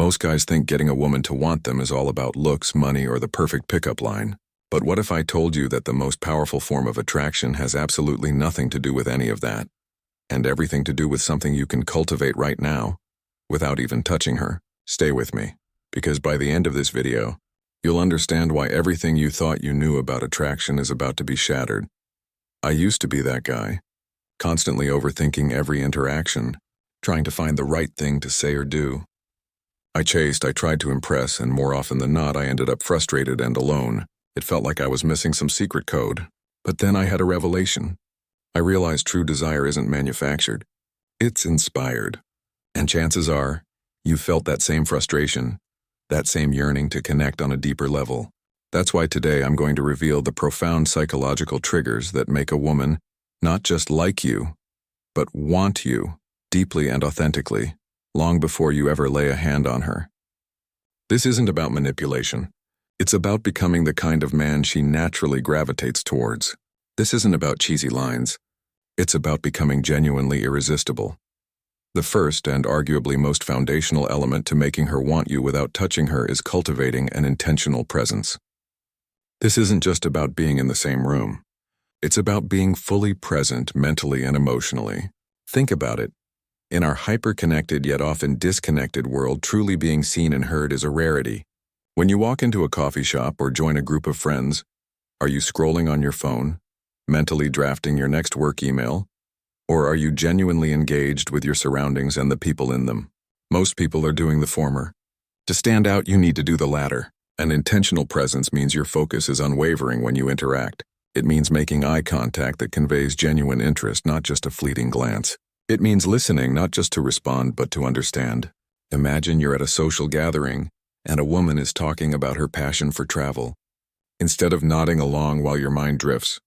Most guys think getting a woman to want them is all about looks, money, or the perfect pickup line. But what if I told you that the most powerful form of attraction has absolutely nothing to do with any of that, and everything to do with something you can cultivate right now, without even touching her? Stay with me, because by the end of this video, you'll understand why everything you thought you knew about attraction is about to be shattered. I used to be that guy, constantly overthinking every interaction, trying to find the right thing to say or do. I tried to impress, and more often than not, I ended up frustrated and alone. It felt like I was missing some secret code. But then I had a revelation. I realized true desire isn't manufactured. It's inspired. And chances are, you felt that same frustration, that same yearning to connect on a deeper level. That's why today I'm going to reveal the profound psychological triggers that make a woman not just like you, but want you deeply and authentically, long before you ever lay a hand on her. This isn't about manipulation. It's about becoming the kind of man she naturally gravitates towards. This isn't about cheesy lines. It's about becoming genuinely irresistible. The first and arguably most foundational element to making her want you without touching her is cultivating an intentional presence. This isn't just about being in the same room. It's about being fully present mentally and emotionally. Think about it. In our hyper-connected yet often disconnected world, truly being seen and heard is a rarity. When you walk into a coffee shop or join a group of friends, are you scrolling on your phone, mentally drafting your next work email, or are you genuinely engaged with your surroundings and the people in them? Most people are doing the former. To stand out, you need to do the latter. An intentional presence means your focus is unwavering when you interact. It means making eye contact that conveys genuine interest, not just a fleeting glance. It means listening, not just to respond, but to understand. Imagine you're at a social gathering, and a woman is talking about her passion for travel. Instead of nodding along while your mind drifts,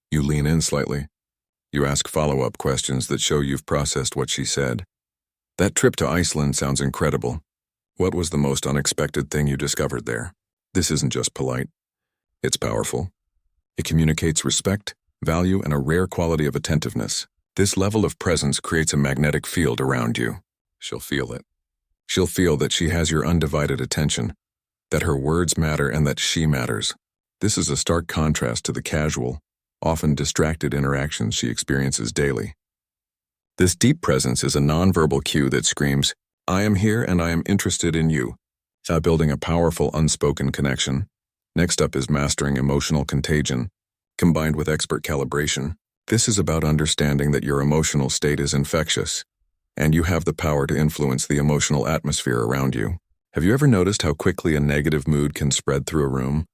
you lean in slightly. You ask follow-up questions that show you've processed what she said. That trip to Iceland sounds incredible. What was the most unexpected thing you discovered there? This isn't just polite. It's powerful. It communicates respect, value, and a rare quality of attentiveness. This level of presence creates a magnetic field around you. She'll feel it. She'll feel that she has your undivided attention, that her words matter, and that she matters. This is a stark contrast to the casual, often distracted interactions she experiences daily. This deep presence is a nonverbal cue that screams, "I am here and I am interested in you," building a powerful unspoken connection. Next up is mastering emotional contagion, combined with expert calibration. This is about understanding that your emotional state is infectious, and you have the power to influence the emotional atmosphere around you. Have you ever noticed how quickly a negative mood can spread through a room?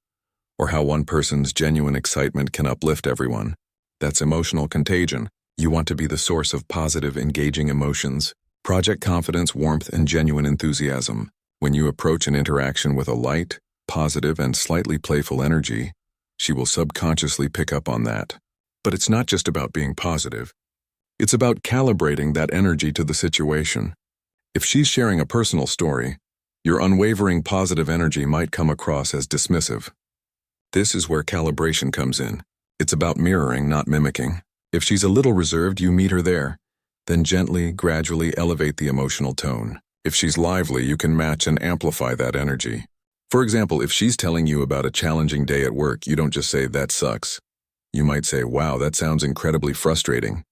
Or how one person's genuine excitement can uplift everyone? That's emotional contagion. You want to be the source of positive, engaging emotions. Project confidence, warmth, and genuine enthusiasm. When you approach an interaction with a light, positive, and slightly playful energy, she will subconsciously pick up on that. But it's not just about being positive. It's about calibrating that energy to the situation. If she's sharing a personal story, your unwavering positive energy might come across as dismissive. This is where calibration comes in. It's about mirroring, not mimicking. If she's a little reserved, you meet her there. Then gently, gradually elevate the emotional tone. If she's lively, you can match and amplify that energy. For example, if she's telling you about a challenging day at work, you don't just say, "That sucks." You might say, "Wow, that sounds incredibly frustrating."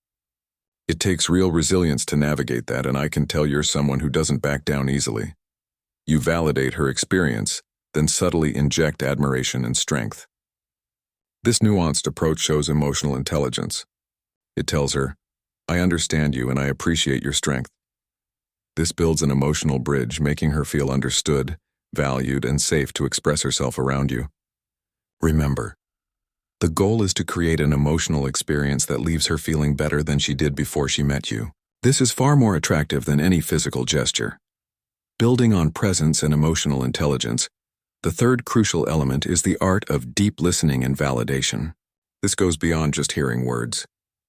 It takes real resilience to navigate that, and I can tell you're someone who doesn't back down easily. You validate her experience, then subtly inject admiration and strength. This nuanced approach shows emotional intelligence. It tells her, "I understand you and I appreciate your strength." This builds an emotional bridge, making her feel understood, valued, and safe to express herself around you. Remember, the goal is to create an emotional experience that leaves her feeling better than she did before she met you. This is far more attractive than any physical gesture. Building on presence and emotional intelligence, the third crucial element is the art of deep listening and validation. This goes beyond just hearing words.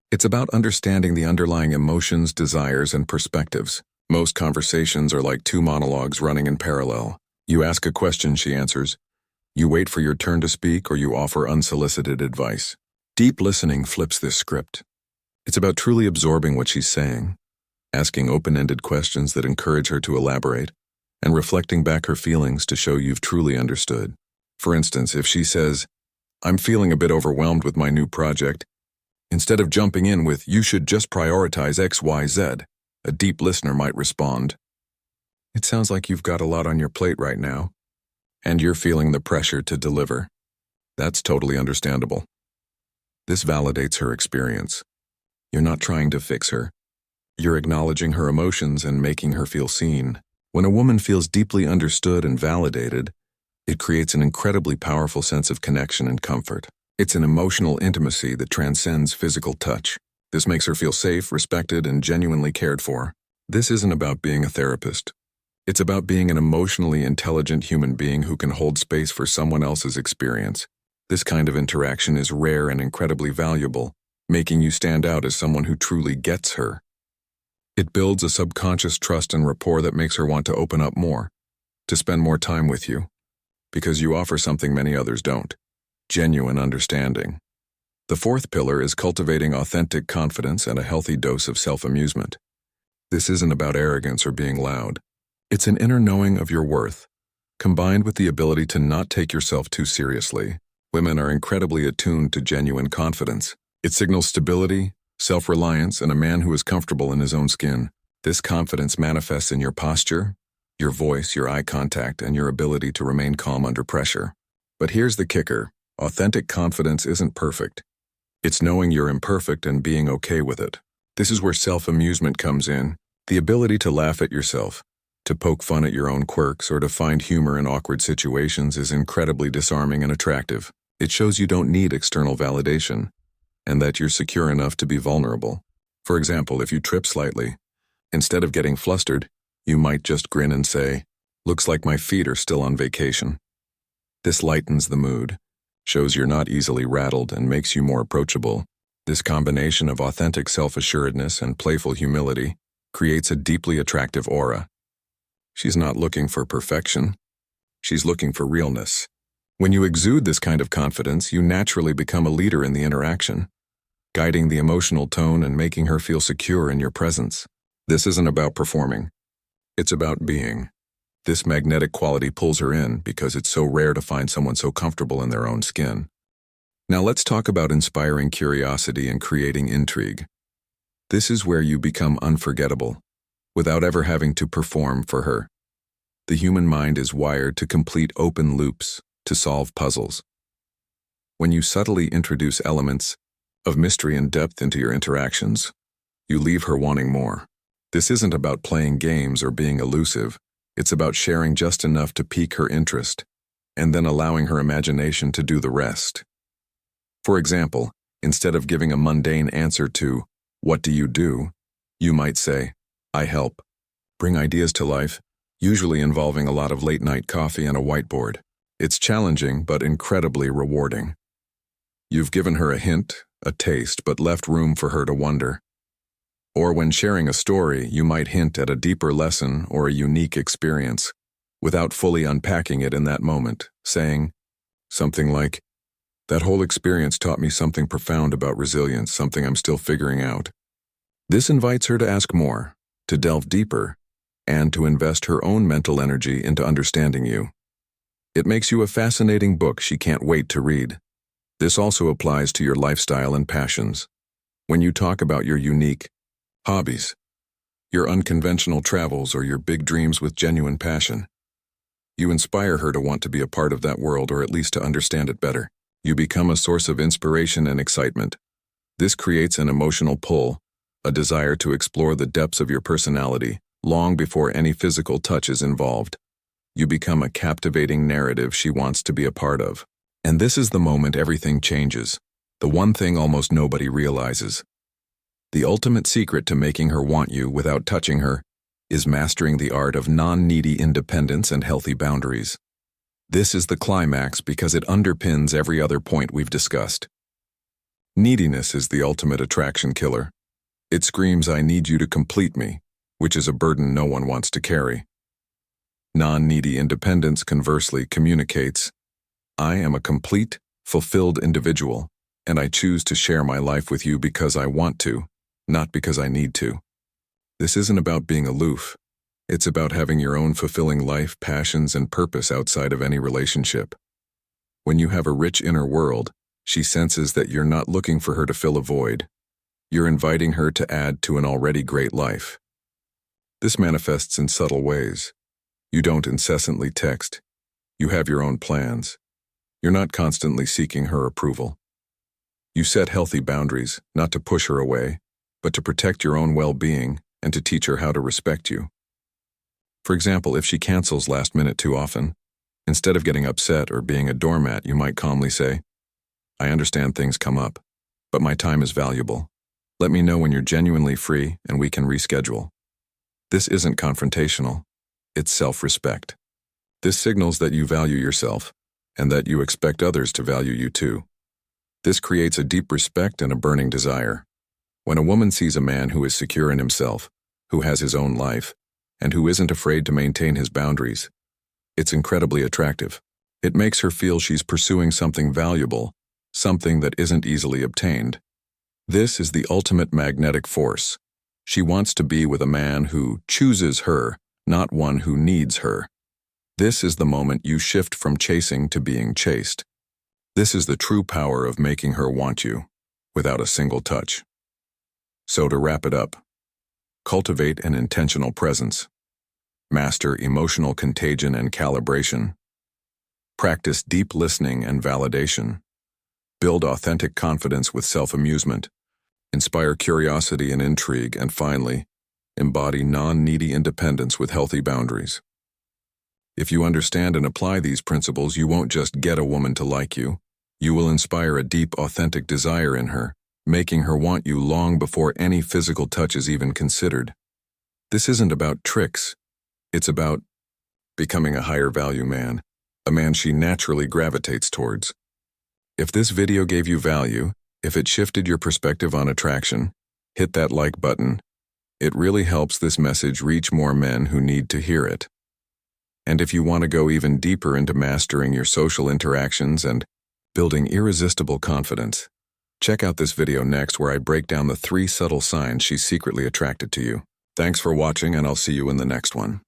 It's about understanding the underlying emotions, desires, and perspectives. Most conversations are like two monologues running in parallel. You ask a question, she answers. You wait for your turn to speak, or you offer unsolicited advice. Deep listening flips this script. It's about truly absorbing what she's saying, asking open-ended questions that encourage her to elaborate, and reflecting back her feelings to show you've truly understood. For instance, if she says, "I'm feeling a bit overwhelmed with my new project," instead of jumping in with, "You should just prioritize XYZ, a deep listener might respond, "It sounds like you've got a lot on your plate right now, and you're feeling the pressure to deliver." That's totally understandable. This validates her experience. You're not trying to fix her. You're acknowledging her emotions and making her feel seen. When a woman feels deeply understood and validated, it creates an incredibly powerful sense of connection and comfort. It's an emotional intimacy that transcends physical touch. This makes her feel safe, respected, and genuinely cared for. This isn't about being a therapist. It's about being an emotionally intelligent human being who can hold space for someone else's experience. This kind of interaction is rare and incredibly valuable, making you stand out as someone who truly gets her. It builds a subconscious trust and rapport that makes her want to open up more, to spend more time with you, because you offer something many others don't: genuine understanding. The fourth pillar is cultivating authentic confidence and a healthy dose of self-amusement. This isn't about arrogance or being loud. It's an inner knowing of your worth, combined with the ability to not take yourself too seriously. Women are incredibly attuned to genuine confidence. It signals stability, self-reliance, and a man who is comfortable in his own skin. This confidence manifests in your posture, your voice, your eye contact, and your ability to remain calm under pressure. But here's the kicker: authentic confidence isn't perfect. It's knowing you're imperfect and being okay with it. This is where self-amusement comes in, the ability to laugh at yourself, to poke fun at your own quirks, or to find humor in awkward situations is incredibly disarming and attractive. It shows you don't need external validation, and that you're secure enough to be vulnerable. For example, if you trip slightly, instead of getting flustered, you might just grin and say, "Looks like my feet are still on vacation." This lightens the mood, shows you're not easily rattled, and makes you more approachable. This combination of authentic self-assuredness and playful humility creates a deeply attractive aura. She's not looking for perfection. She's looking for realness. When you exude this kind of confidence, you naturally become a leader in the interaction, guiding the emotional tone and making her feel secure in your presence. This isn't about performing. It's about being. This magnetic quality pulls her in because it's so rare to find someone so comfortable in their own skin. Now let's talk about inspiring curiosity and creating intrigue. This is where you become unforgettable, without ever having to perform for her. The human mind is wired to complete open loops, to solve puzzles. When you subtly introduce elements of mystery and depth into your interactions, you leave her wanting more. This isn't about playing games or being elusive. It's about sharing just enough to pique her interest, and then allowing her imagination to do the rest. For example, instead of giving a mundane answer to, "What do?" you might say, "I help." Bring ideas to life, usually involving a lot of late-night coffee and a whiteboard. It's challenging, but incredibly rewarding. You've given her a hint, a taste, but left room for her to wonder. Or when sharing a story, you might hint at a deeper lesson or a unique experience, without fully unpacking it in that moment, saying something like, "That whole experience taught me something profound about resilience, something I'm still figuring out." This invites her to ask more, to delve deeper, and to invest her own mental energy into understanding you. It makes you a fascinating book she can't wait to read. This also applies to your lifestyle and passions. When you talk about your unique hobbies, your unconventional travels, or your big dreams with genuine passion, you inspire her to want to be a part of that world, or at least to understand it better. You become a source of inspiration and excitement. This creates an emotional pull, a desire to explore the depths of your personality, long before any physical touch is involved. You become a captivating narrative she wants to be a part of. And this is the moment everything changes. The one thing almost nobody realizes. The ultimate secret to making her want you without touching her is mastering the art of non-needy independence and healthy boundaries. This is the climax because it underpins every other point we've discussed. Neediness is the ultimate attraction killer. It screams, "I need you to complete me," which is a burden no one wants to carry. Non-needy independence, conversely, communicates, "I am a complete, fulfilled individual, and I choose to share my life with you because I want to, not because I need to." This isn't about being aloof. It's about having your own fulfilling life, passions, and purpose outside of any relationship. When you have a rich inner world, she senses that you're not looking for her to fill a void. You're inviting her to add to an already great life. This manifests in subtle ways. You don't incessantly text. You have your own plans. You're not constantly seeking her approval. You set healthy boundaries, not to push her away, but to protect your own well-being and to teach her how to respect you. For example, if she cancels last minute too often, instead of getting upset or being a doormat, you might calmly say, "I understand things come up, but my time is valuable. Let me know when you're genuinely free and we can reschedule." This isn't confrontational. It's self-respect. This signals that you value yourself and that you expect others to value you too. This creates a deep respect and a burning desire. When a woman sees a man who is secure in himself, who has his own life, and who isn't afraid to maintain his boundaries, it's incredibly attractive. It makes her feel she's pursuing something valuable, something that isn't easily obtained. This is the ultimate magnetic force. She wants to be with a man who chooses her, not one who needs her. This is the moment you shift from chasing to being chased. This is the true power of making her want you, without a single touch. So to wrap it up, cultivate an intentional presence. Master emotional contagion and calibration. Practice deep listening and validation. Build authentic confidence with self-amusement. Inspire curiosity and intrigue, and finally, embody non-needy independence with healthy boundaries. If you understand and apply these principles, you won't just get a woman to like you. You will inspire a deep, authentic desire in her, making her want you long before any physical touch is even considered. This isn't about tricks. It's about becoming a higher value man, a man she naturally gravitates towards. If this video gave you value, if it shifted your perspective on attraction, hit that like button. It really helps this message reach more men who need to hear it. And if you want to go even deeper into mastering your social interactions and building irresistible confidence, check out this video next where I break down the 3 subtle signs she's secretly attracted to you. Thanks for watching, and I'll see you in the next one.